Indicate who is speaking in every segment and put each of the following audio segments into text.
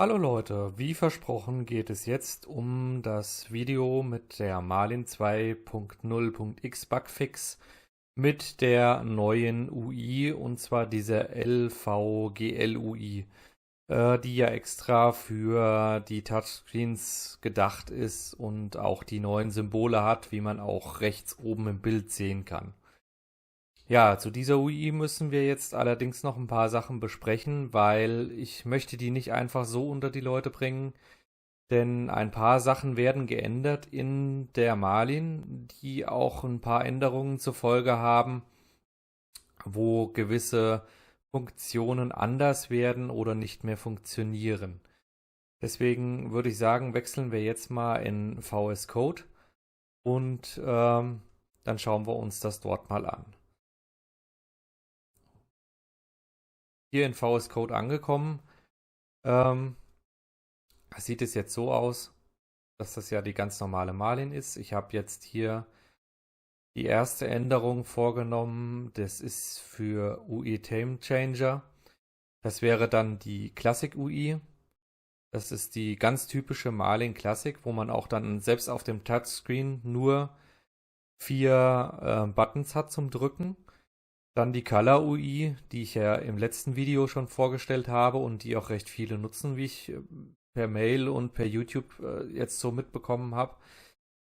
Speaker 1: Hallo Leute, wie versprochen geht es jetzt um das Video mit der Marlin 2.0.x Bugfix mit der neuen UI, und zwar dieser LVGL UI, die ja extra für die Touchscreens gedacht ist und auch die neuen Symbole hat, wie man auch rechts oben im Bild sehen kann. Ja, zu dieser UI müssen wir jetzt allerdings noch ein paar Sachen besprechen, weil ich möchte die nicht einfach so unter die Leute bringen, denn ein paar Sachen werden geändert in der Marlin, die auch ein paar Änderungen zur Folge haben, wo gewisse Funktionen anders werden oder nicht mehr funktionieren. Deswegen würde ich sagen, wechseln wir jetzt mal in VS Code und dann schauen wir uns das dort mal an. Hier in VS Code angekommen, ähm, sieht es jetzt so aus, dass das ja die ganz normale Marlin ist. Ich habe jetzt hier die erste Änderung vorgenommen. Das ist für UI Theme Changer. Das wäre dann die Classic UI. Das ist die ganz typische Marlin Classic, wo man auch dann selbst auf dem Touchscreen nur vier Buttons hat zum Drücken. Dann die Color UI, die ich ja im letzten Video schon vorgestellt habe und die auch recht viele nutzen, wie ich per Mail und per YouTube jetzt so mitbekommen habe.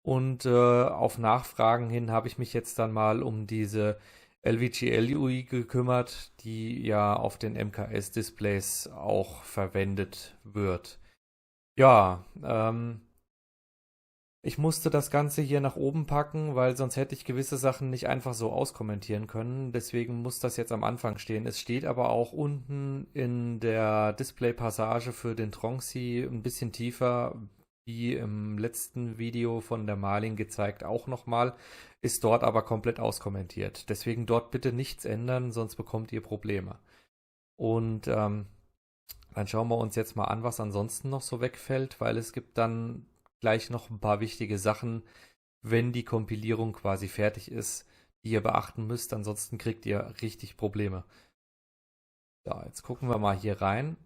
Speaker 1: Und auf Nachfragen hin habe ich mich jetzt dann mal um diese LVGL-UI gekümmert, die ja auf den MKS-Displays auch verwendet wird. Ja, ich musste das Ganze hier nach oben packen, weil sonst hätte ich gewisse Sachen nicht einfach so auskommentieren können. Deswegen muss das jetzt am Anfang stehen. Es steht aber auch unten in der Display-Passage für den Tronxy ein bisschen tiefer, wie im letzten Video von der Marlin gezeigt, auch nochmal, ist dort aber komplett auskommentiert. Deswegen dort bitte nichts ändern, sonst bekommt ihr Probleme. Und dann schauen wir uns jetzt mal an, was ansonsten noch so wegfällt, weil es gibt dann gleich noch ein paar wichtige Sachen, wenn die Kompilierung quasi fertig ist, die ihr beachten müsst. Ansonsten kriegt ihr richtig Probleme. Ja, jetzt gucken wir mal hier rein.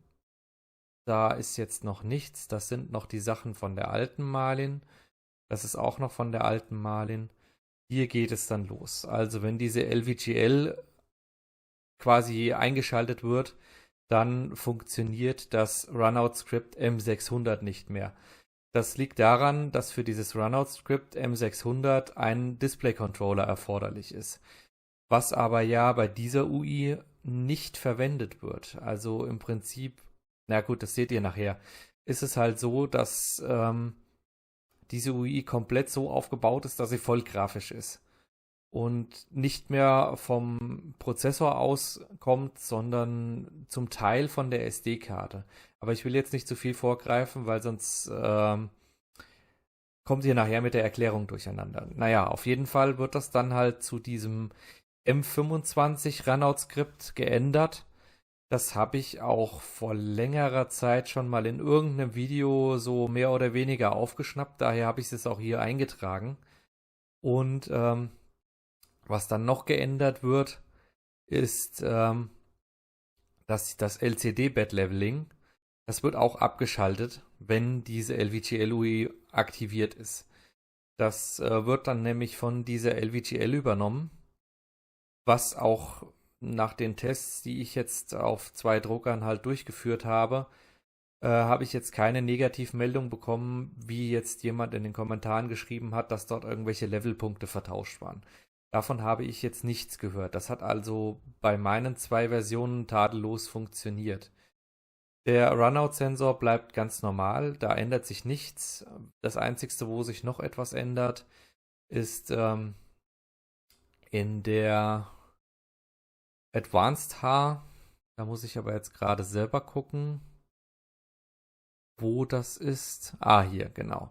Speaker 1: Da ist jetzt noch nichts. Das sind noch die Sachen von der alten Marlin. Das ist auch noch von der alten Marlin. Hier geht es dann los. Also wenn diese LVGL quasi eingeschaltet wird, dann funktioniert das Runout-Script M600 nicht mehr. Das liegt daran, dass für dieses Runout-Script M600 ein Display-Controller erforderlich ist, was aber ja bei dieser UI nicht verwendet wird. Also im Prinzip, na gut, das seht ihr nachher, ist es halt so, dass diese UI komplett so aufgebaut ist, dass sie voll grafisch ist und nicht mehr vom Prozessor aus kommt, sondern zum Teil von der SD-Karte. Aber ich will jetzt nicht zu viel vorgreifen, weil sonst kommt ihr nachher mit der Erklärung durcheinander. Naja, auf jeden Fall wird das dann halt zu diesem M25 Runout-Skript geändert. Das habe ich auch vor längerer Zeit schon mal in irgendeinem Video so mehr oder weniger aufgeschnappt. Daher habe ich es auch hier eingetragen. Und was dann noch geändert wird, ist das LCD-Bed-Leveling. Das wird auch abgeschaltet, wenn diese LVGL-UI aktiviert ist. Das wird dann nämlich von dieser LVGL übernommen, was auch nach den Tests, die ich jetzt auf zwei Druckern halt durchgeführt habe ich jetzt keine Negativmeldung bekommen, wie jetzt jemand in den Kommentaren geschrieben hat, dass dort irgendwelche Levelpunkte vertauscht waren. Davon habe ich jetzt nichts gehört. Das hat also bei meinen zwei Versionen tadellos funktioniert. Der Runout-Sensor bleibt ganz normal, da ändert sich nichts. Das Einzige, wo sich noch etwas ändert, ist in der Advanced H. Da muss ich aber jetzt gerade selber gucken, wo das ist. Ah, hier, genau.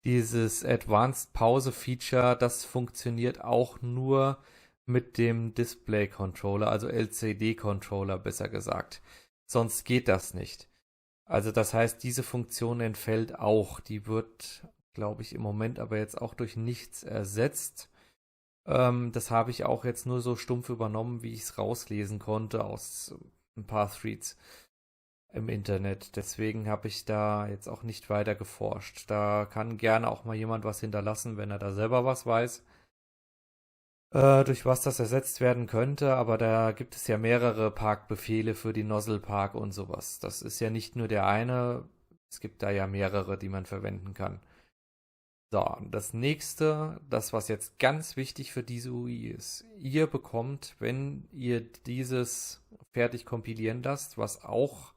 Speaker 1: Dieses Advanced Pause Feature, das funktioniert auch nur mit dem Display Controller, also LCD Controller besser gesagt. Sonst geht das nicht. Also das heißt, diese Funktion entfällt auch. Die wird, glaube ich, im Moment aber jetzt auch durch nichts ersetzt. Das habe ich auch jetzt nur so stumpf übernommen, wie ich es rauslesen konnte aus ein paar Threads. im Internet. Deswegen habe ich da jetzt auch nicht weiter geforscht. Da kann gerne auch mal jemand was hinterlassen, wenn er da selber was weiß, durch was das ersetzt werden könnte. Aber da gibt es ja mehrere Parkbefehle für die Nozzle Park und sowas. Das ist ja nicht nur der eine, es gibt da ja mehrere, die man verwenden kann. So, und das nächste, das was jetzt ganz wichtig für diese UI ist, ihr bekommt, wenn ihr dieses fertig kompilieren lasst, was auch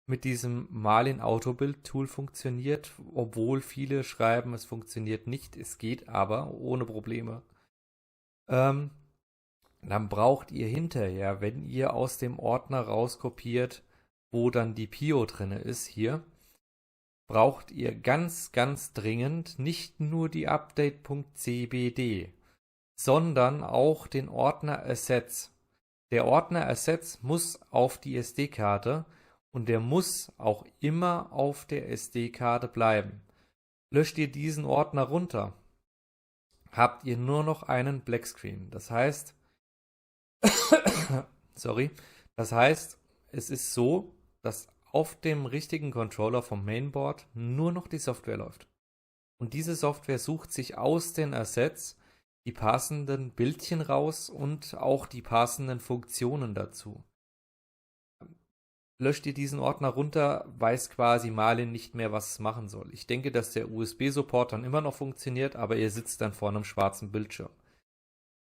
Speaker 1: mit diesem Marlin Autobuild Tool funktioniert, obwohl viele schreiben, es funktioniert nicht, es geht aber ohne Probleme. Ähm, Dann braucht ihr hinterher, wenn ihr aus dem Ordner rauskopiert, wo dann die Pio drinne ist, hier, braucht ihr ganz, ganz dringend nicht nur die Update.cbd, sondern auch den Ordner Assets. Der Ordner Assets muss auf die SD-Karte und der muss auch immer auf der SD-Karte bleiben. Löscht ihr diesen Ordner runter, habt ihr nur noch einen Blackscreen. Das heißt, sorry, das heißt, es ist so, dass auf dem richtigen Controller vom Mainboard nur noch die Software läuft. Und diese Software sucht sich aus den Assets die passenden Bildchen raus und auch die passenden Funktionen dazu. Löscht ihr diesen Ordner runter, weiß quasi Marlin nicht mehr, was es machen soll. Ich denke, dass der USB-Support dann immer noch funktioniert, aber ihr sitzt dann vor einem schwarzen Bildschirm.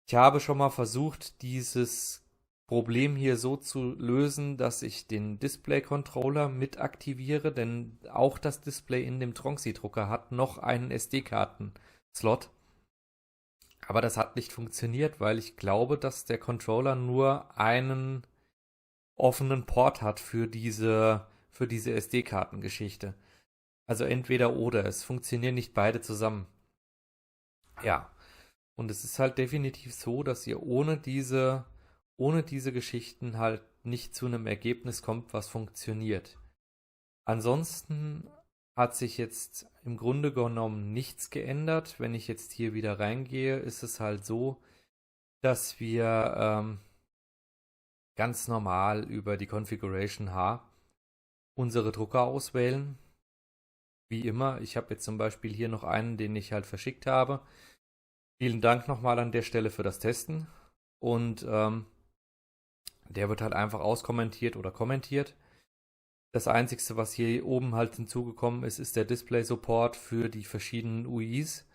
Speaker 1: Ich habe schon mal versucht, dieses Problem hier so zu lösen, dass ich den Display-Controller mit aktiviere, denn auch das Display in dem Tronxy-Drucker hat noch einen SD-Karten-Slot. Aber das hat nicht funktioniert, weil ich glaube, dass der Controller nur einen offenen Port hat für diese SD-Kartengeschichte. Also entweder oder, es funktionieren nicht beide zusammen. Ja, und es ist halt definitiv so, dass ihr ohne diese Geschichten halt nicht zu einem Ergebnis kommt, was funktioniert. Ansonsten hat sich jetzt im Grunde genommen nichts geändert. Wenn ich jetzt hier wieder reingehe, ist es halt so, dass wir ganz normal über die Configuration H unsere Drucker auswählen. Wie immer, ich habe jetzt zum Beispiel hier noch einen, den ich halt verschickt habe. Vielen Dank nochmal an der Stelle für das Testen. Und der wird halt einfach auskommentiert oder kommentiert. Das Einzige, was hier oben halt hinzugekommen ist, ist der Display-Support für die verschiedenen UIs.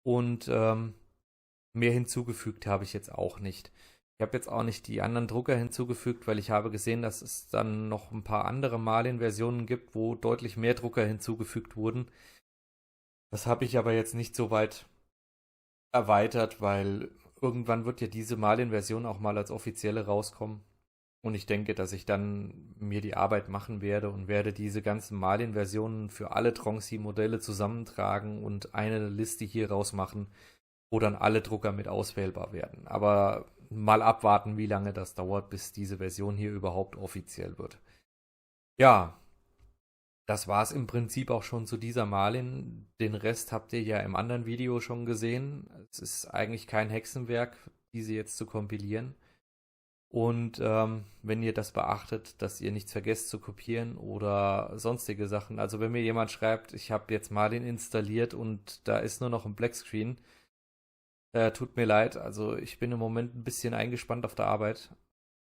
Speaker 1: Und mehr hinzugefügt habe ich jetzt auch nicht. Ich habe jetzt auch nicht die anderen Drucker hinzugefügt, weil ich habe gesehen, dass es dann noch ein paar andere Marlin-Versionen gibt, wo deutlich mehr Drucker hinzugefügt wurden. Das habe ich aber jetzt nicht so weit erweitert, weil irgendwann wird ja diese Marlin-Version auch mal als offizielle rauskommen. Und ich denke, dass ich dann mir die Arbeit machen werde und werde diese ganzen Marlin-Versionen für alle Tronxy-Modelle zusammentragen und eine Liste hier rausmachen, wo dann alle Drucker mit auswählbar werden. Aber mal abwarten, wie lange das dauert, bis diese Version hier überhaupt offiziell wird. Ja, das war es im Prinzip auch schon zu dieser Marlin. Den Rest habt ihr ja im anderen Video schon gesehen. Es ist eigentlich kein Hexenwerk, diese jetzt zu kompilieren. Und wenn ihr das beachtet, dass ihr nichts vergesst zu kopieren oder sonstige Sachen. Also wenn mir jemand schreibt, ich habe jetzt Marlin installiert und da ist nur noch ein Blackscreen, tut mir leid, also ich bin im Moment ein bisschen eingespannt auf der Arbeit.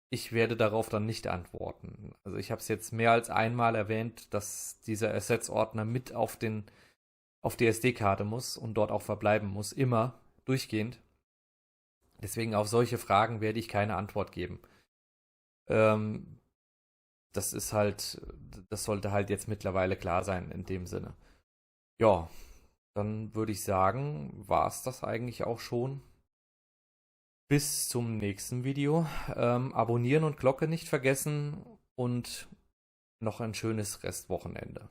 Speaker 1: Ich werde darauf dann nicht antworten. Also ich habe es jetzt mehr als einmal erwähnt, dass dieser Assets-Ordner mit auf die SD-Karte muss und dort auch verbleiben muss, immer, durchgehend. Deswegen auf solche Fragen werde ich keine Antwort geben. Ähm, Das ist halt, das sollte halt jetzt mittlerweile klar sein in dem Sinne. Ja, dann würde ich sagen, war es das eigentlich auch schon. Bis zum nächsten Video. Abonnieren und Glocke nicht vergessen und noch ein schönes Restwochenende.